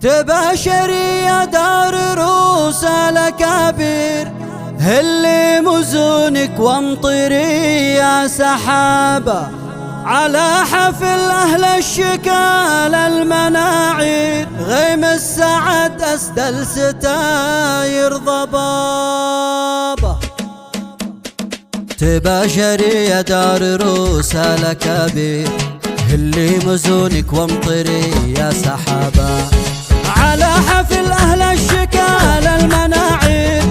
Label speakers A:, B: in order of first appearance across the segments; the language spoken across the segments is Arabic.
A: تباشري يا دار روس الأكابر، هلي مزونك وامطري يا سحابة على حفل أهل الشكال المناعير، غيم السعد أسدل ستاير ضبابة. تباشري يا دار روس الأكابر، هلي مزونك وامطري يا سحابة على حفل أهل الشكال المناعير،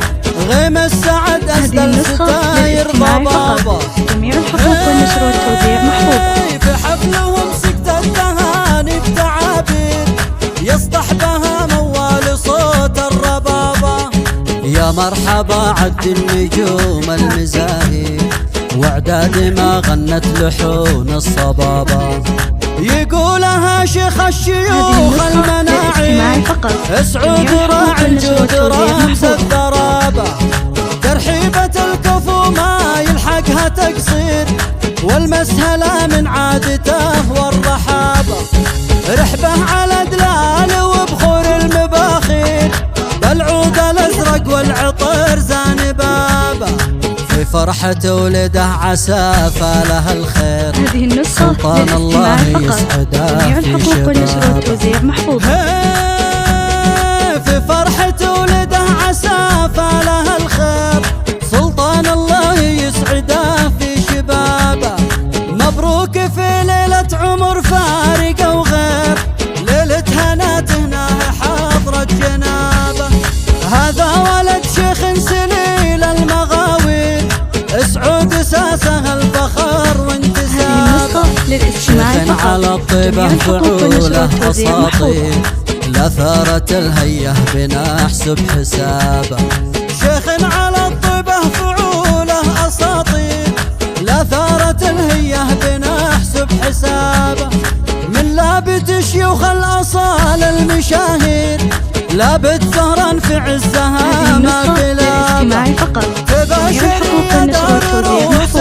A: غيم السعد أسدل ستاير ضبابة.
B: جميع الحقوق والنشر والتوزيع محفوظة.
A: في حفلهم سكت التهاني بتعابير، يصدح بها موال صوت الربابة. يا مرحبا عد النجوم المزاهير، واعداد ما غنت لحون الصبابة. يقولها شيخ الشيوخ المناعي، اسعود راعي الجود رمز الضرابة. ترحيبة الكفو ما يلحقها تقصير، والمسهلة من عادته والرحابة. رحبه على دلال وبخور المباخير، بالعود الازرق والعطر زانبابه. في فرحة ولده عسى فاله الخير،
B: هذه النسخة
A: سلطان الله يسعده
B: جميع
A: في
B: الحقوق والنشر والتوزيع محفوظة.
A: في فرحة ولده عسى فاله الخير، سلطان الله يسعده في شبابه. مبروك في ليلة عمر فارقة وغير، ليلة هناتنا حاضرة جنابه. هذا ولد شيخ سليل المغاوي، اسعود اساسه الفخر وانتسابه. شيخ على الطيبة فعوله اساطير، لثارة الهيه بنا احسب حسابه. شيخ على الطيبة فعوله اساطير، لثارة الهيه بنا احسب حسابه. من لابد شيوخ الاصال المشاهير، لابد ثهرا في عزها ما كلابه.
B: فقط.
A: تباشر يا دار روس